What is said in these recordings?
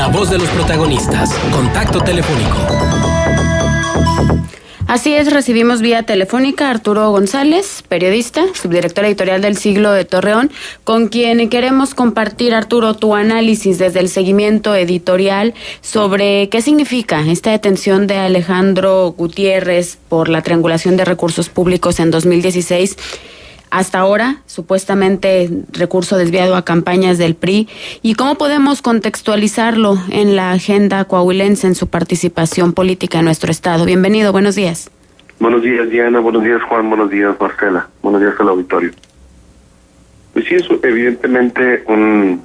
La voz de los protagonistas. Contacto telefónico. Así es, recibimos vía telefónica a Arturo González, periodista, subdirector editorial del Siglo de Torreón, con quien queremos compartir, Arturo, tu análisis desde el seguimiento editorial sobre qué significa esta detención de Alejandro Gutiérrez por la triangulación de recursos públicos en 2016. Hasta ahora, supuestamente recurso desviado a campañas del PRI, y cómo podemos contextualizarlo en la agenda coahuilense, en su participación política en nuestro estado. Bienvenido, buenos días. Buenos días, Diana, buenos días, Juan, buenos días, Marcela, buenos días al auditorio. Pues sí, es evidentemente un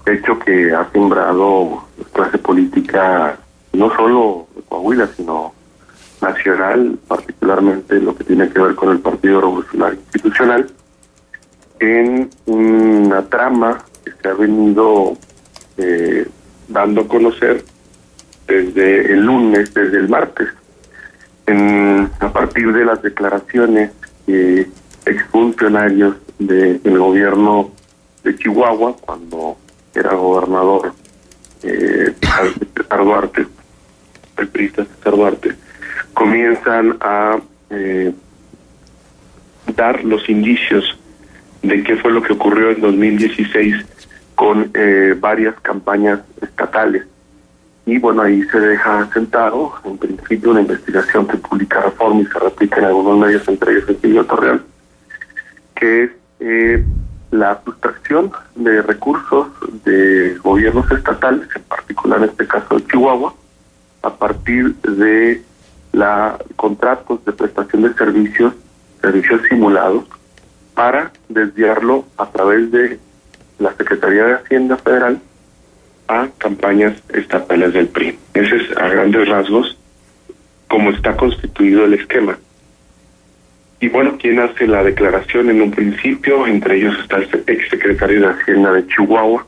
hecho que ha sembrado la clase política, no solo de Coahuila, sino nacional, particularmente lo que tiene que ver con el Partido Revolucionario Institucional, en una trama que se ha venido dando a conocer desde el lunes, desde el martes, a partir de las declaraciones que exfuncionarios del gobierno de Chihuahua, cuando era gobernador César Duarte, el priista César Duarte, comienzan a dar los indicios de qué fue lo que ocurrió en 2016 con varias campañas estatales. Y bueno, ahí se deja sentado, en principio, una investigación que publica Reforma y se replica en algunos medios, entre ellos el Siglo de Torreón, que es la sustracción de recursos de gobiernos estatales, en particular en este caso de Chihuahua, a partir de contratos de prestación de servicios simulados, para desviarlo a través de la Secretaría de Hacienda Federal a campañas estatales del PRI. Ese es, a grandes rasgos, cómo está constituido el esquema. Y bueno, ¿quién hace la declaración en un principio? Entre ellos está el exsecretario de Hacienda de Chihuahua,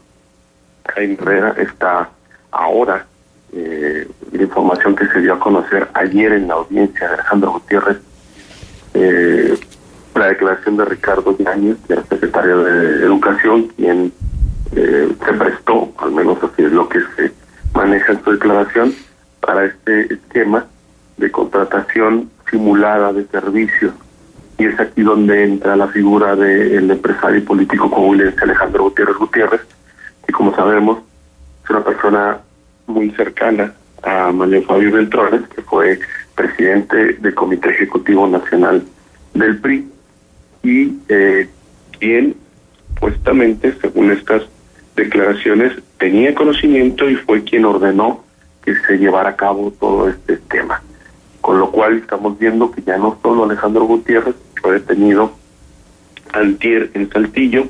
Jaime Herrera. Está ahora la información que se dio a conocer ayer en la audiencia de Alejandro Gutiérrez, la declaración de Ricardo Yáñez, que era secretario de Educación, quien se prestó, al menos así es lo que se maneja en su declaración, para este esquema de contratación simulada de servicios. Y es aquí donde entra la figura del empresario y político coahuilense Alejandro Gutiérrez, que, como sabemos, es una persona muy cercana a Manuel Fabio Beltrones, que fue presidente del Comité Ejecutivo Nacional del PRI, y quien, supuestamente, según estas declaraciones, tenía conocimiento y fue quien ordenó que se llevara a cabo todo este tema. Con lo cual estamos viendo que ya no solo Alejandro Gutiérrez fue detenido antier en Saltillo,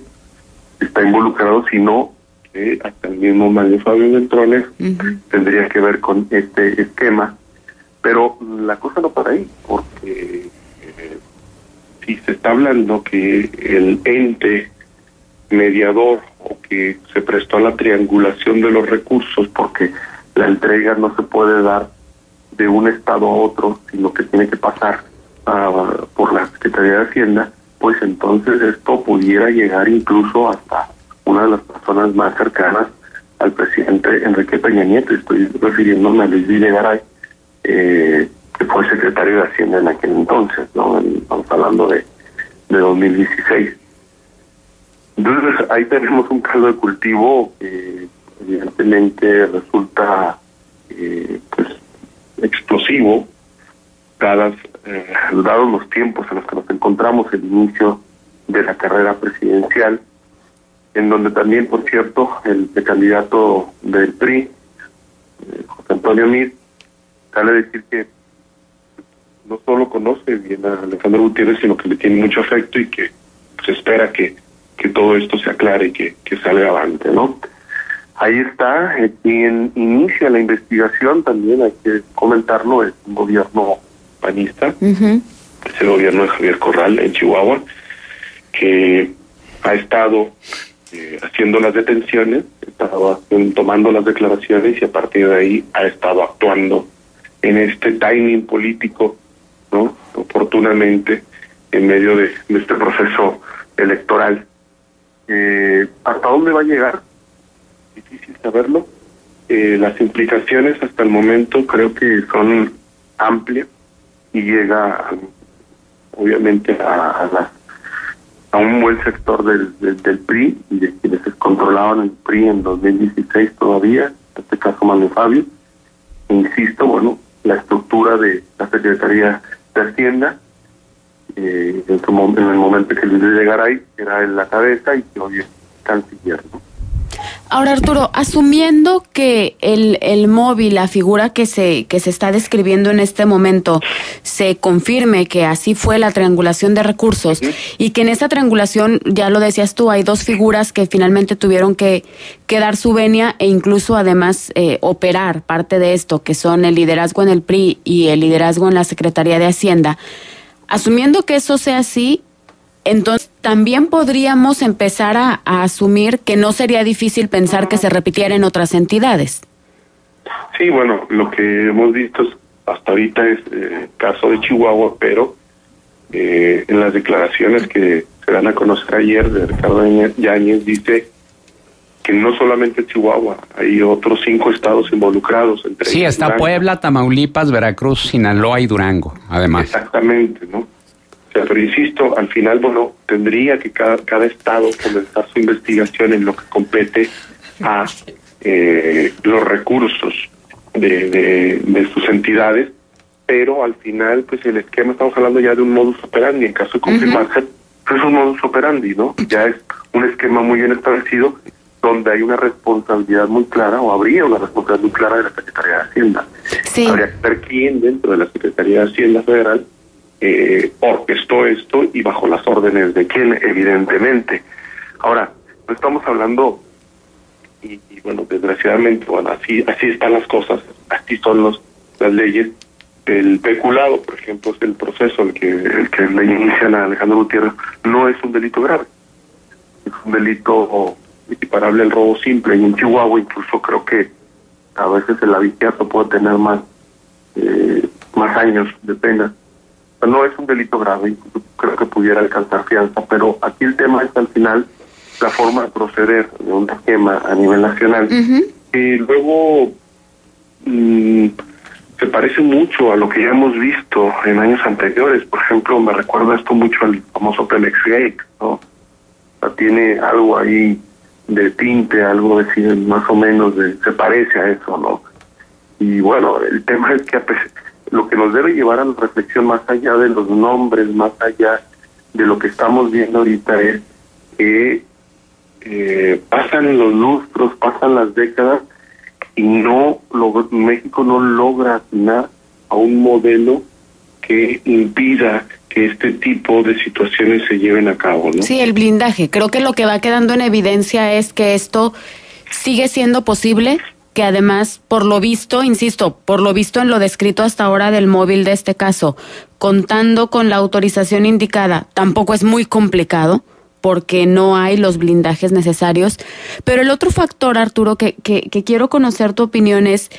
está involucrado, sino que hasta el mismo Manuel Fabio Beltrones tendría que ver con este esquema. Pero la cosa no para ahí, porque si se está hablando que el ente mediador o que se prestó a la triangulación de los recursos, porque la entrega no se puede dar de un estado a otro, sino que tiene que pasar por la Secretaría de Hacienda, pues entonces esto pudiera llegar incluso hasta una de las personas más cercanas al presidente Enrique Peña Nieto. Estoy refiriéndome a Luis Videgaray, que fue secretario de Hacienda en aquel entonces, ¿no? Estamos hablando de 2016. Entonces ahí tenemos un caldo de cultivo que evidentemente resulta pues explosivo, dados los tiempos en los que nos encontramos, el inicio de la carrera presidencial, en donde también, por cierto, el candidato del PRI, José Antonio Meade, sale a decir que no solo conoce bien a Alejandro Gutiérrez, sino que le tiene mucho afecto y que se espera que todo esto se aclare y que salga avante, ¿no? Ahí está, quien inicia la investigación, también hay que comentarlo, es un gobierno panista, es el gobierno de Javier Corral en Chihuahua, que ha estado haciendo las detenciones, ha estado tomando las declaraciones y a partir de ahí ha estado actuando en este timing político, ¿no? Oportunamente, en medio de este proceso electoral. ¿Hasta dónde va a llegar? Difícil saberlo, las implicaciones hasta el momento creo que son amplias y llega obviamente a un buen sector del PRI y de quienes controlaban el PRI en 2016 todavía, en este caso Manuel Fabio. Insisto, bueno, la estructura de la Secretaría de Hacienda, en el momento que Luis Videgaray era en la cabeza y que hoy es canciller, ¿no? Ahora, Arturo, asumiendo que el móvil, la figura que se está describiendo en este momento, se confirme que así fue la triangulación de recursos y que en esta triangulación, ya lo decías tú, hay dos figuras que finalmente tuvieron que dar su venia e incluso además operar parte de esto, que son el liderazgo en el PRI y el liderazgo en la Secretaría de Hacienda. Asumiendo que eso sea así, entonces también podríamos empezar a asumir que no sería difícil pensar que se repitiera en otras entidades. Sí, bueno, lo que hemos visto hasta ahorita es el caso de Chihuahua, pero en las declaraciones que se dan a conocer ayer de Ricardo Yáñez dice que no solamente Chihuahua, hay otros 5 estados involucrados. Sí, está Durango, Puebla, Tamaulipas, Veracruz, Sinaloa y Durango, además. Exactamente, ¿no? Pero insisto, al final, bueno, tendría que cada estado comenzar su investigación en lo que compete a los recursos de sus entidades, pero al final, pues el esquema, estamos hablando ya de un modus operandi, en caso de confirmarse, pues es un modus operandi, ¿no? Ya es un esquema muy bien establecido, donde hay una responsabilidad muy clara, o habría una responsabilidad muy clara de la Secretaría de Hacienda. Sí. Habría que ver quién dentro de la Secretaría de Hacienda Federal orquestó esto y bajo las órdenes de quién, evidentemente. Ahora, no estamos hablando, y bueno, desgraciadamente, bueno, así están las cosas, así son las leyes. El peculado, por ejemplo, es el proceso el que le inician a Alejandro Gutiérrez, no es un delito grave, es un delito equiparable al robo simple, y en Chihuahua incluso creo que a veces el abigeato puede tener más años de pena. No es un delito grave, creo que pudiera alcanzar fianza, pero aquí el tema es al final la forma de proceder de un esquema a nivel nacional. Y luego se parece mucho a lo que ya hemos visto en años anteriores. Por ejemplo, me recuerda esto mucho al famoso Pemex Gate, ¿no? O sea, tiene algo ahí de tinte, algo de más o menos se parece a eso, ¿no? Y bueno, el tema es que lo que nos debe llevar a la reflexión, más allá de los nombres, más allá de lo que estamos viendo ahorita, es que pasan los lustros, pasan las décadas y México no logra atinar a un modelo que impida que este tipo de situaciones se lleven a cabo, ¿no? Sí, el blindaje. Creo que lo que va quedando en evidencia es que esto sigue siendo posible, que además, por lo visto, insisto, por lo visto en lo descrito hasta ahora del móvil de este caso, contando con la autorización indicada, tampoco es muy complicado, porque no hay los blindajes necesarios. Pero el otro factor, Arturo, que quiero conocer tu opinión es,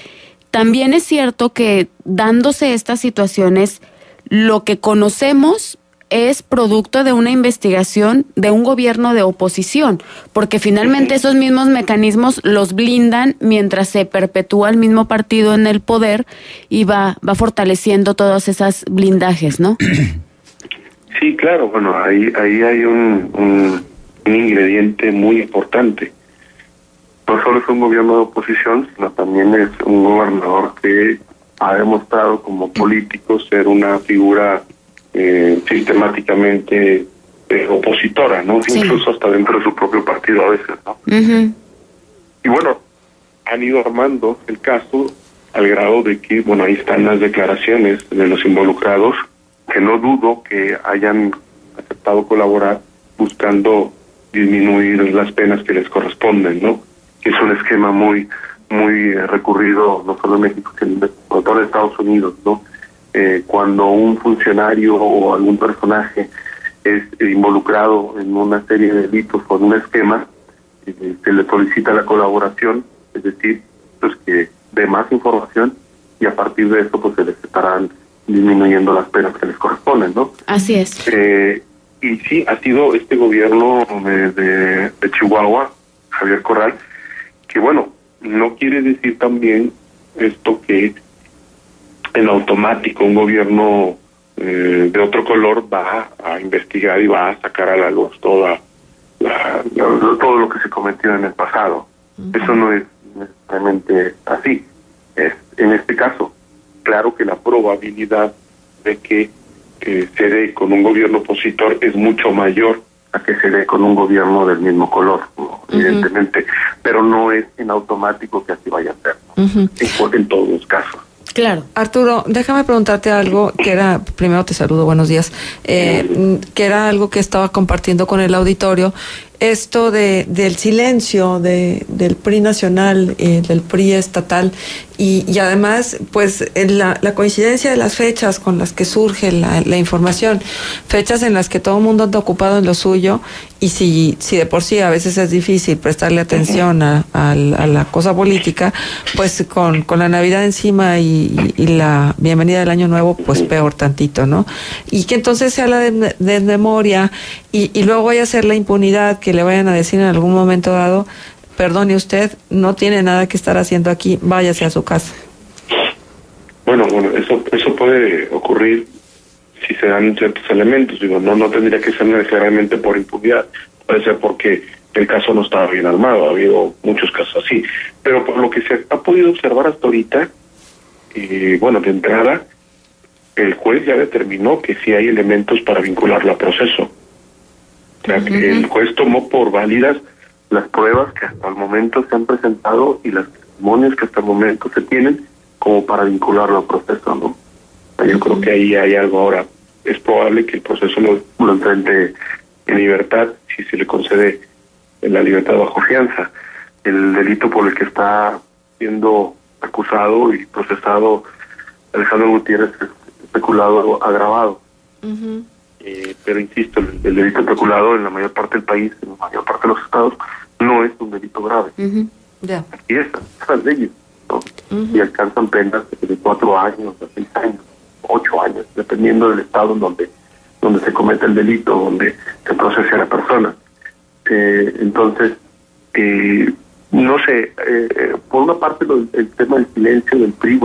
también es cierto que dándose estas situaciones, lo que conocemos es producto de una investigación de un gobierno de oposición, porque finalmente esos mismos mecanismos los blindan mientras se perpetúa el mismo partido en el poder y va fortaleciendo todos esos blindajes, ¿no? Sí, claro, bueno, ahí hay un ingrediente muy importante. No solo es un gobierno de oposición, sino también es un gobernador que ha demostrado como político ser una figura sistemáticamente opositora, ¿no? Sí. Incluso hasta dentro de su propio partido a veces, ¿no? Y bueno, han ido armando el caso al grado de que, bueno, ahí están las declaraciones de los involucrados, que no dudo que hayan aceptado colaborar buscando disminuir las penas que les corresponden, ¿no? Es un esquema muy recurrido no solo en México, sino en todo Estados Unidos, ¿no? Cuando un funcionario o algún personaje es involucrado en una serie de delitos o en un esquema, se le solicita la colaboración, es decir, pues que dé más información y a partir de eso pues se les estarán disminuyendo las penas que les corresponden, ¿no? Así es. Y sí, ha sido este gobierno de Chihuahua, Javier Corral, que bueno, no quiere decir también esto que en automático un gobierno de otro color va a investigar y va a sacar a la luz todo lo que se cometió en el pasado. Eso no es necesariamente así. En este caso, claro que la probabilidad de que se dé con un gobierno opositor es mucho mayor a que se dé con un gobierno del mismo color, ¿no? Evidentemente, pero no es en automático que así vaya a ser, ¿no? En todos los casos. Claro. Arturo, déjame preguntarte algo que era, primero te saludo, buenos días, que era algo que estaba compartiendo con el auditorio, esto del silencio del PRI nacional, del PRI estatal, y además, pues, la coincidencia de las fechas con las que surge la información, fechas en las que todo el mundo anda ocupado en lo suyo, y si de por sí a veces es difícil prestarle atención a la cosa política, pues con la Navidad encima y la bienvenida del Año Nuevo, pues peor tantito, ¿no? Y que entonces se habla de memoria, y luego vaya a ser la impunidad que le vayan a decir en algún momento dado, perdone usted, no tiene nada que estar haciendo aquí, váyase a su casa. Bueno, eso puede ocurrir si se dan ciertos elementos. Digo, no tendría que ser necesariamente por impunidad, puede ser porque el caso no estaba bien armado, ha habido muchos casos así. Pero por lo que se ha podido observar hasta ahorita, de entrada, el juez ya determinó que sí hay elementos para vincularlo a proceso. O sea, que el juez tomó por válidas las pruebas que hasta el momento se han presentado y las testimonios que hasta el momento se tienen como para vincularlo al proceso, ¿no? Yo creo que ahí hay algo. Ahora, es probable que el proceso lo enfrente en libertad si se le concede la libertad bajo fianza. El delito por el que está siendo acusado y procesado Alejandro Gutiérrez es peculado agravado. Pero insisto, el delito peculado en la mayor parte del país, en la mayor parte de los estados, no es un delito grave. Aquí están esas leyes, ¿no? Y alcanzan penas de 4 años a 6 años, 8 años, dependiendo del estado en donde se comete el delito, donde se procese a la persona. Entonces, no sé, por una parte el tema del silencio del PRI,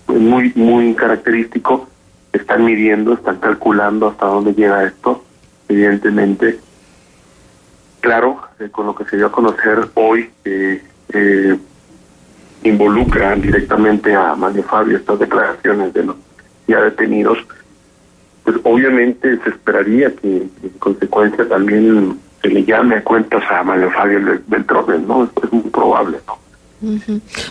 es muy característico. Están midiendo, están calculando hasta dónde llega esto, evidentemente. Claro, con lo que se dio a conocer hoy, involucran directamente a Mario Fabio estas declaraciones de los ya detenidos, pues obviamente se esperaría que en consecuencia también se le llame a cuentas a Mario Fabio Beltrones, ¿no? Es muy probable, ¿no?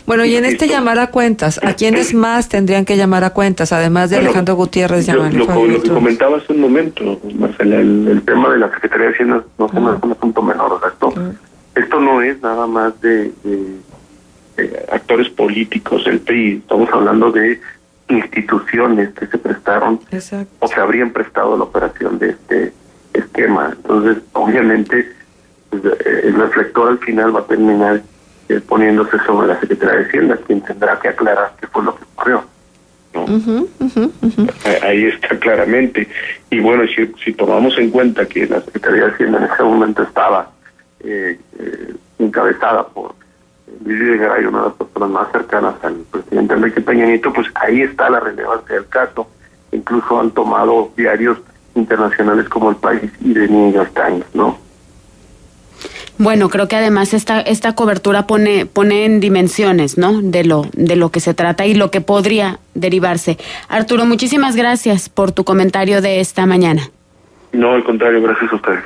Bueno, y en este llamar a cuentas, ¿a quiénes más tendrían que llamar a cuentas, además de Alejandro Gutiérrez y Mario Fabio? Lo que comentaba hace un momento, Marcela, el tema de la Secretaría de Hacienda no se me hace un asunto menor. O sea, esto no es nada más de actores políticos del PRI, estamos hablando de instituciones que se prestaron o se habrían prestado a la operación de este esquema. Entonces, obviamente, pues, el reflector al final va a terminar poniéndose sobre la Secretaría de Hacienda, quien tendrá que aclarar qué fue lo que ocurrió, ¿no? Ahí está claramente. Y bueno, si tomamos en cuenta que la Secretaría de Hacienda en ese momento estaba encabezada por Luis Videgaray, una de las personas más cercanas al presidente Enrique Peña Nieto, pues ahí está la relevancia del caso. Incluso han tomado diarios internacionales como El País y The New York Times, ¿no? Bueno, creo que además esta cobertura pone en dimensiones, ¿no? De lo que se trata y lo que podría derivarse. Arturo, muchísimas gracias por tu comentario de esta mañana. No, al contrario, gracias a ustedes.